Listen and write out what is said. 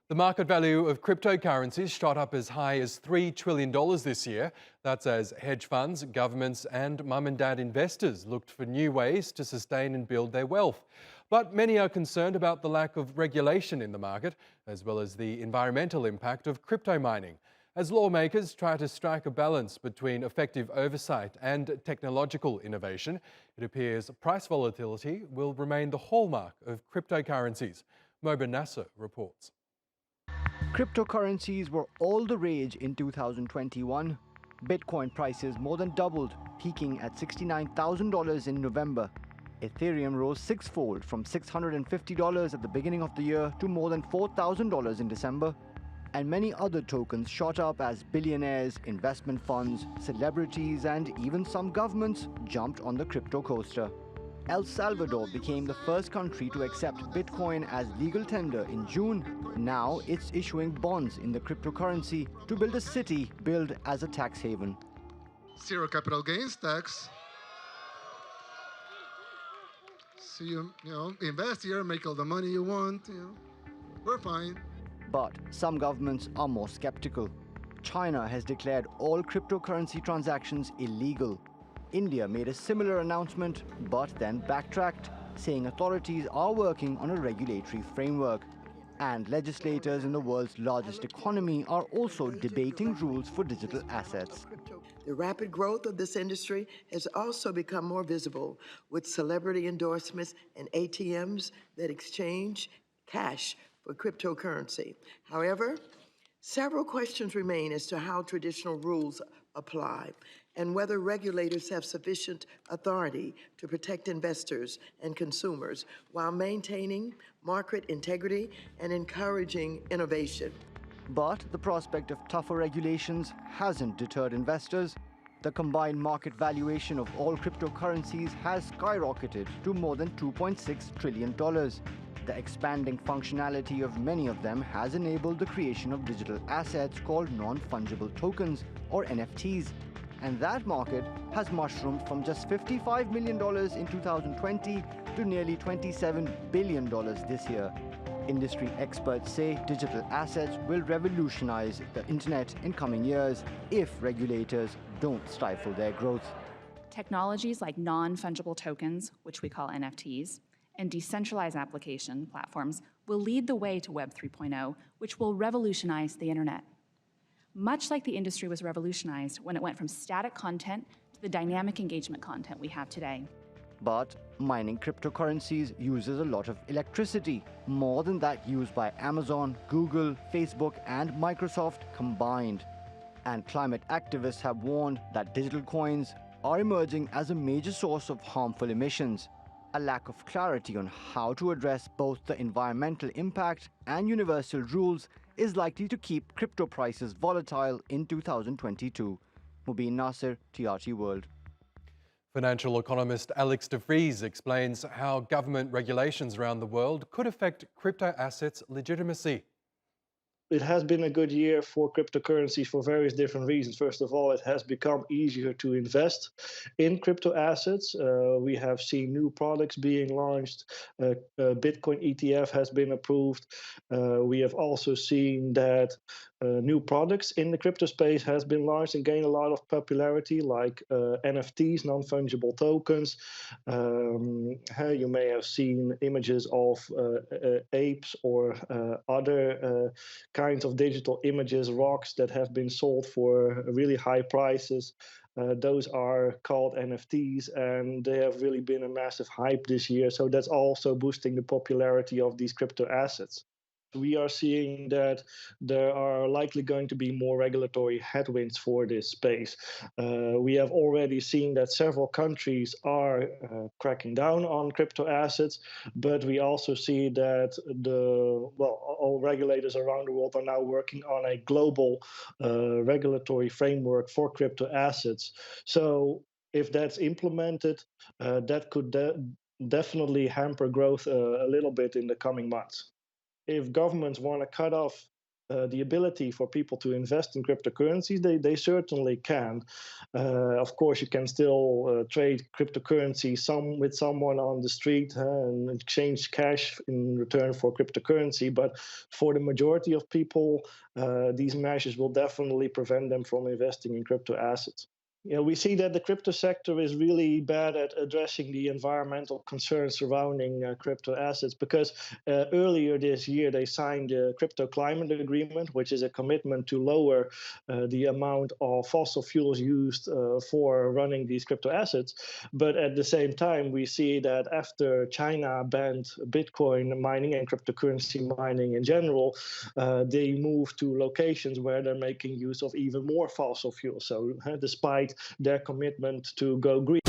The market value of cryptocurrencies shot up as high as $3 trillion this year. That's as hedge funds, governments, and mum and dad investors looked for new ways to sustain and build their wealth. But many are concerned about the lack of regulation in the market, as well as the environmental impact of crypto mining. As lawmakers try to strike a balance between effective oversight and technological innovation, it appears price volatility will remain the hallmark of cryptocurrencies. Moba Nasser reports. Cryptocurrencies were all the rage in 2021. Bitcoin prices more than doubled, peaking at $69,000 in November. Ethereum rose sixfold from $650 at the beginning of the year to more than $4,000 in December. And many other tokens shot up as billionaires, investment funds, celebrities, and even some governments jumped on the crypto coaster. El Salvador became the first country to accept Bitcoin as legal tender in June. Now it's issuing bonds in the cryptocurrency to build a city billed as a tax haven. Zero capital gains tax. So you invest here, make all the money you want. We're fine. But some governments are more skeptical. China has declared all cryptocurrency transactions illegal. India made a similar announcement, but then backtracked, saying authorities are working on a regulatory framework. And legislators in the world's largest economy are also debating rules for digital assets. The rapid growth of this industry has also become more visible, with celebrity endorsements and ATMs that exchange cash for cryptocurrency. However, several questions remain as to how traditional rules apply and whether regulators have sufficient authority to protect investors and consumers while maintaining market integrity and encouraging innovation. But the prospect of tougher regulations hasn't deterred investors. The combined market valuation of all cryptocurrencies has skyrocketed to more than $2.6 trillion. The expanding functionality of many of them has enabled the creation of digital assets called non-fungible tokens, or NFTs. And that market has mushroomed from just $55 million in 2020 to nearly $27 billion this year. Industry experts say digital assets will revolutionize the internet in coming years if regulators don't stifle their growth. Technologies like non-fungible tokens, which we call NFTs, and decentralized application platforms will lead the way to Web 3.0, which will revolutionize the internet. Much like the industry was revolutionized when it went from static content to the dynamic engagement content we have today. But mining cryptocurrencies uses a lot of electricity, more than that used by Amazon, Google, Facebook, and Microsoft combined. And climate activists have warned that digital coins are emerging as a major source of harmful emissions. A lack of clarity on how to address both the environmental impact and universal rules is likely to keep crypto prices volatile in 2022. Mubin Nasser, TRT World. Financial economist Alex de Vries explains how government regulations around the world could affect crypto assets' legitimacy. It has been a good year for cryptocurrencies for various different reasons. First of all, it has become easier to invest in crypto assets. We have seen new products being launched. Bitcoin ETF has been approved. We have also seen that new products in the crypto space has been launched and gained a lot of popularity, like NFTs, non-fungible tokens. You may have seen images of apes or other kinds of digital images, rocks that have been sold for really high prices. Those are called NFTs, and they have really been a massive hype this year. So that's also boosting the popularity of these crypto assets. We are seeing that there are likely going to be more regulatory headwinds for this space. We have already seen that several countries are cracking down on crypto assets, but we also see that all regulators around the world are now working on a global regulatory framework for crypto assets. So if that's implemented, that could definitely hamper growth a little bit in the coming months. If governments want to cut off the ability for people to invest in cryptocurrencies, they certainly can. Of course, you can still trade cryptocurrency with someone on the street and exchange cash in return for cryptocurrency. But for the majority of people, these measures will definitely prevent them from investing in crypto assets. We see that the crypto sector is really bad at addressing the environmental concerns surrounding crypto assets, because earlier this year they signed the Crypto Climate Agreement, which is a commitment to lower the amount of fossil fuels used for running these crypto assets. But at the same time, we see that after China banned Bitcoin mining and cryptocurrency mining in general, they moved to locations where they're making use of even more fossil fuels. So despite their commitment to go green,